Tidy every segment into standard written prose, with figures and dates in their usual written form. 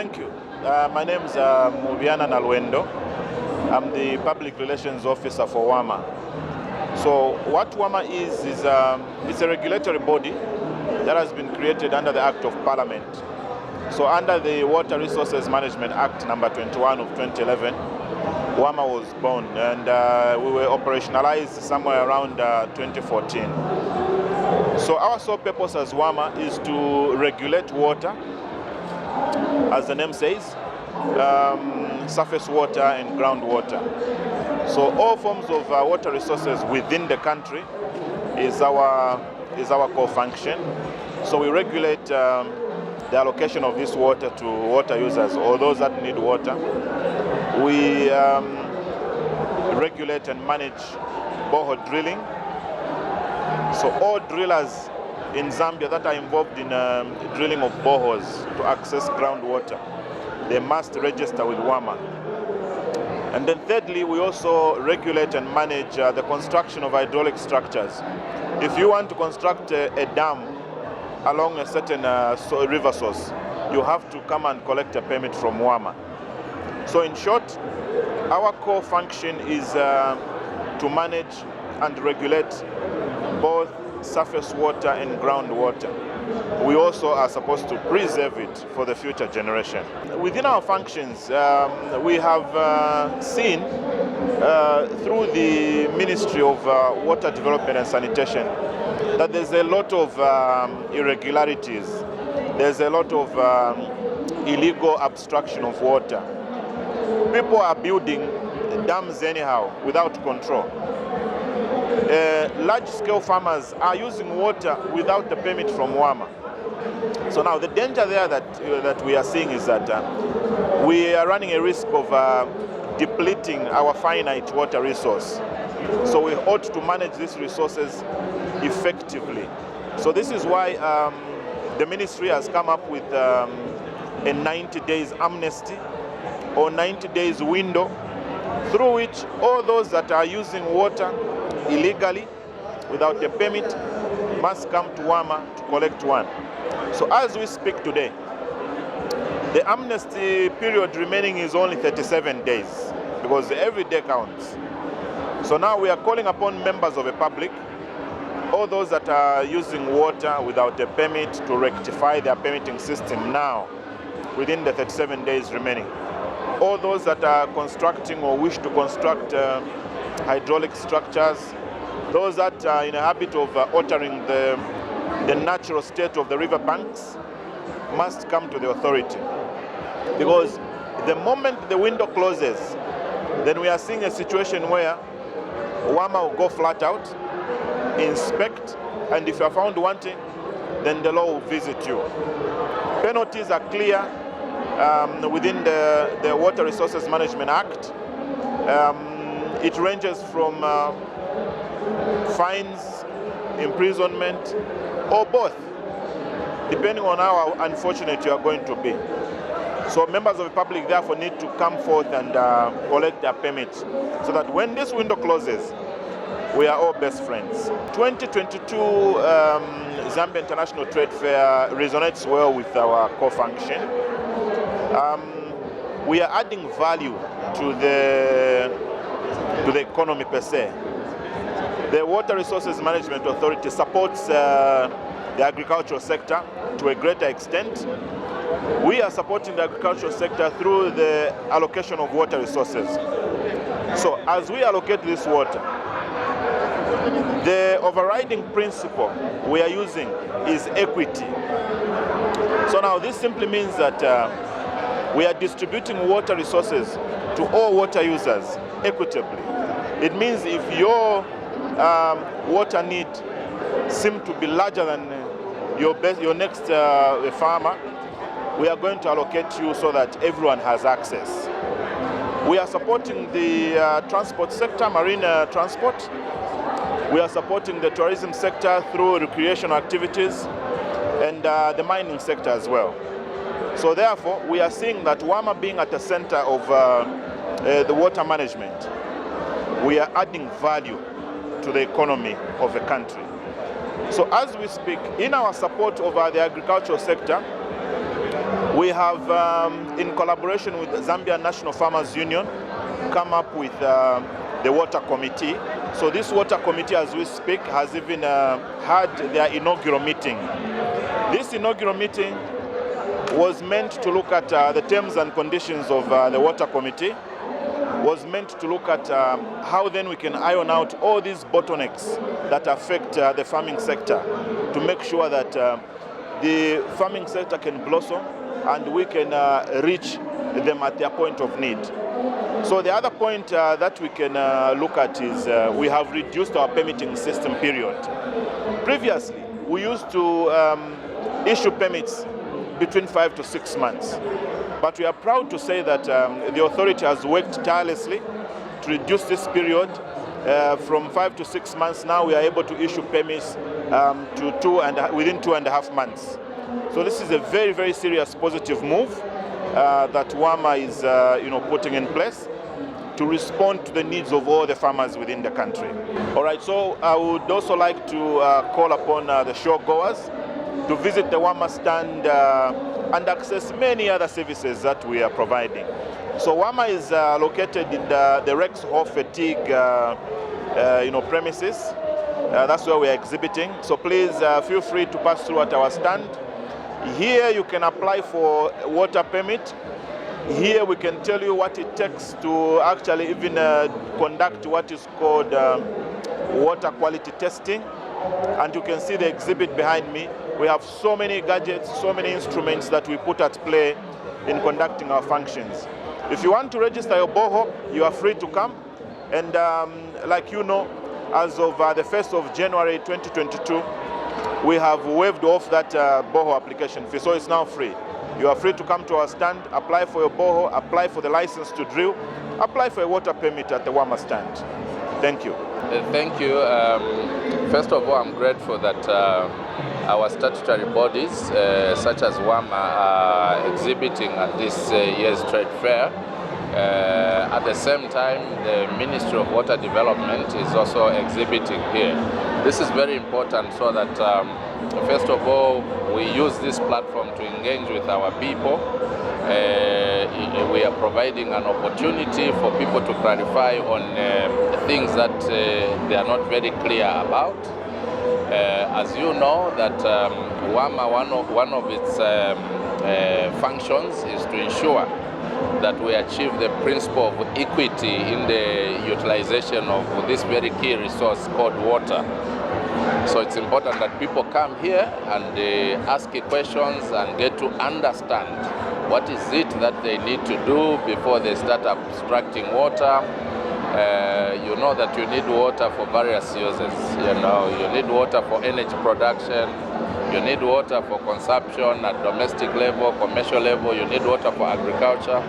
Thank you. My name is Mubiana Nalwendo. I'm the Public Relations Officer for Warma. So what Warma is it's a regulatory body that has been created under the Act of Parliament. So under the Water Resources Management Act number 21 of 2011, Warma was born, and we were operationalized somewhere around 2014. So our sole purpose as Warma is to regulate water, as the name says, surface water and groundwater. So all forms of water resources within the country is our core function. So we regulate the allocation of this water to water users or those that need water. We regulate and manage borehole drilling. So all drillers in Zambia that are involved in drilling of boreholes to access groundwater, they must register with Warma. And then thirdly, we also regulate and manage the construction of hydraulic structures. If you want to construct a dam along a certain river source, you have to come and collect a permit from Warma. So in short, our core function is to manage and regulate both surface water and groundwater. We also are supposed to preserve it for the future generation. Within our functions, we have seen through the Ministry of Water Development and Sanitation that there's a lot of irregularities. There's a lot of illegal abstraction of water. People are building dams anyhow without control. Large-scale farmers are using water without the permit from Warma. So now the danger there that we are seeing is that we are running a risk of depleting our finite water resource. So we ought to manage these resources effectively. So this is why the ministry has come up with a 90 days amnesty or 90 days window through which all those that are using water illegally without a permit must come to Warma to collect one. So as we speak today, the amnesty period remaining is only 37 days because every day counts. So now we are calling upon members of the public, all those that are using water without a permit, to rectify their permitting system now within the 37 days remaining. All those that are constructing or wish to construct hydraulic structures, those that are in a habit of altering the natural state of the river banks must come to the authority. Because the moment the window closes, then we are seeing a situation where Warma will go flat out, inspect, and if you are found wanting, then the law will visit you. Penalties are clear within the Water Resources Management Act. It ranges from fines, imprisonment, or both, depending on how unfortunate you are going to be. So members of the public therefore need to come forth and collect their permits so that when this window closes, we are all best friends. 2022 Zambia International Trade Fair resonates well with our core function. We are adding value to the economy per se. The Water Resources Management Authority supports the agricultural sector to a greater extent. We are supporting the agricultural sector through the allocation of water resources. So as we allocate this water, the overriding principle we are using is equity. So now this simply means that we are distributing water resources to all water users equitably. It means if your water need seem to be larger than your next farmer, we are going to allocate you so that everyone has access. We are supporting the transport sector, marine transport. We are supporting the tourism sector through recreational activities and the mining sector as well. So therefore, we are seeing that Warma being at the center of the water management, we are adding value to the economy of the country. So as we speak, in our support of the agricultural sector, We have, in collaboration with the Zambia National Farmers Union, come up with the water committee. So this water committee, as we speak, has even had their inaugural meeting. This inaugural meeting was meant to look at the terms and conditions of the water committee, was meant to look at how then we can iron out all these bottlenecks that affect the farming sector, to make sure that the farming sector can blossom and we can reach them at their point of need. So the other point that we can look at is we have reduced our permitting system period. Previously, we used to issue permits between 5 to 6 months. But we are proud to say that the authority has worked tirelessly to reduce this period from 5 to 6 months. Now we are able to issue permits to within 2.5 months. So this is a very, very serious positive move that Warma is putting in place to respond to the needs of all the farmers within the country. All right, so I would also like to call upon the show goers to visit the Warma stand and access many other services that we are providing. So Warma is located in the Rexhof Fatigue premises. That's where we are exhibiting. So please feel free to pass through at our stand. Here you can apply for water permit. Here we can tell you what it takes to actually even conduct what is called water quality testing. And you can see the exhibit behind me. We have so many gadgets, so many instruments that we put at play in conducting our functions. If you want to register your borehole, you are free to come. And like you know, as of the 1st of January 2022, we have waived off that borehole application fee, so it's now free. You are free to come to our stand, apply for your borehole, apply for the license to drill, apply for a water permit at the Warma stand. Thank you. Thank you. First of all, I'm grateful that our statutory bodies, such as Warma, are exhibiting at this year's trade fair. At the same time, the Ministry of Water Development is also exhibiting here. This is very important so that, first of all, we use this platform to engage with our people. We are providing an opportunity for people to clarify on things that they are not very clear about. As you know, that Warma, one of its functions is to ensure that we achieve the principle of equity in the utilization of this very key resource called water. So it's important that people come here and ask questions and get to understand what is it that they need to do before they start abstracting water. You know that you need water for various uses. You need water for energy production, you need water for consumption at domestic level, commercial level, you need water for agriculture.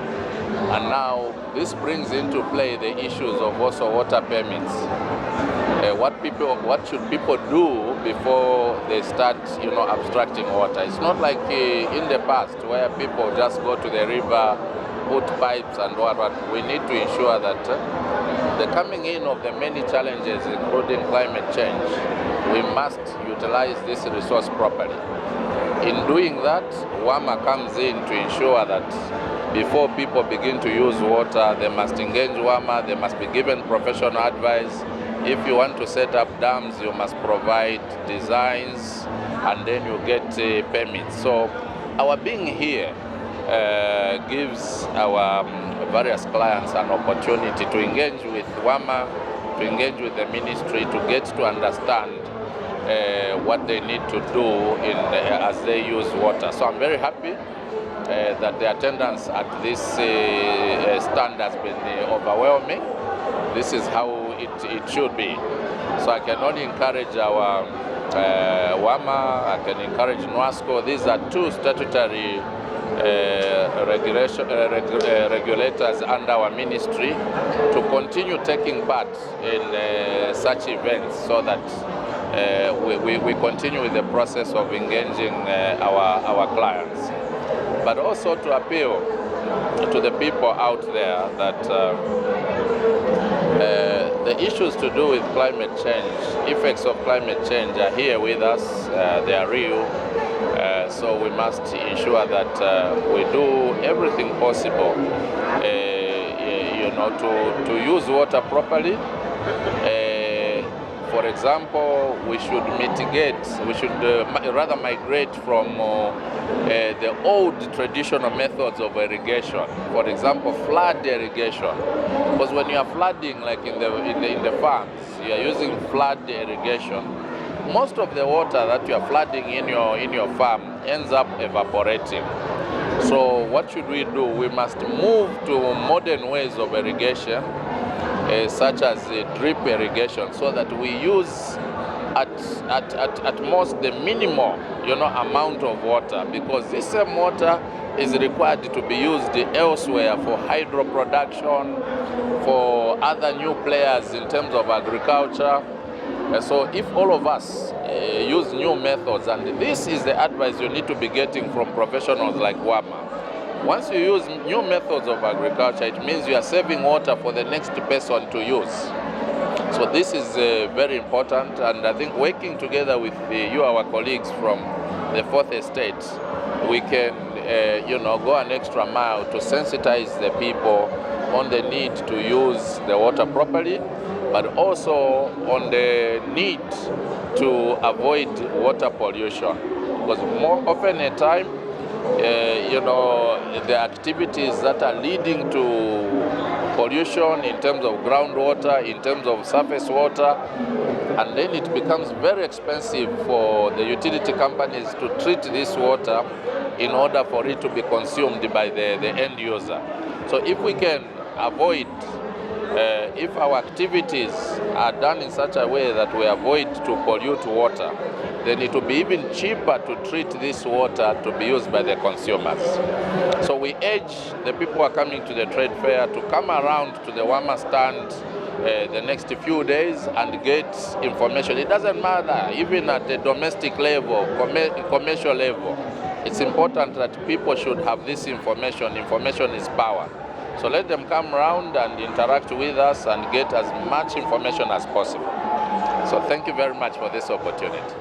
And now this brings into play the issues of also water permits. What should people do before they start, abstracting water? It's not like in the past where people just go to the river, put pipes and whatnot. We need to ensure that the coming in of the many challenges, including climate change, we must utilize this resource properly. In doing that, Warma comes in to ensure that before people begin to use water, they must engage Warma, they must be given professional advice. If you want to set up dams, you must provide designs and then you get permits. So our being here gives our various clients an opportunity to engage with Warma, to engage with the ministry, to get to understand what they need to do as they use water. So I'm very happy that the attendance at this stand has been overwhelming. This is how it should be. So I can only encourage our Warma, I can encourage NWASCO. These are two statutory regulators under our ministry to continue taking part in such events so that we continue with the process of engaging our clients. But also to appeal to the people out there that the issues to do with climate change, effects of climate change are here with us, they are real. so we must ensure that we do everything possible, to use water properly. For example, we should rather migrate from the old traditional methods of irrigation. For example, flood irrigation. Because when you are flooding, like in the farms, you are using flood irrigation. Most of the water that you are flooding in your farm ends up evaporating. So what should we do? We must move to modern ways of irrigation, such as drip irrigation, so that we use at most the minimal amount of water, because this same water is required to be used elsewhere for hydro production, for other new players in terms of agriculture. So if all of us use new methods, and this is the advice you need to be getting from professionals like Warma. Once you use new methods of agriculture, it means you are saving water for the next person to use. So this is very important, and I think working together with our colleagues from the Fourth Estate, we can go an extra mile to sensitize the people on the need to use the water properly, but also on the need to avoid water pollution. Because more often a time, the activities that are leading to pollution in terms of groundwater, in terms of surface water, and then it becomes very expensive for the utility companies to treat this water in order for it to be consumed by the end user. So if we can avoid, if our activities are done in such a way that we avoid to pollute water, then it will be even cheaper to treat this water to be used by the consumers. So we urge the people who are coming to the trade fair to come around to the Warma stand the next few days and get information. It doesn't matter, even at the domestic level, commercial level. It's important that people should have this information. Information is power. So let them come around and interact with us and get as much information as possible. So thank you very much for this opportunity.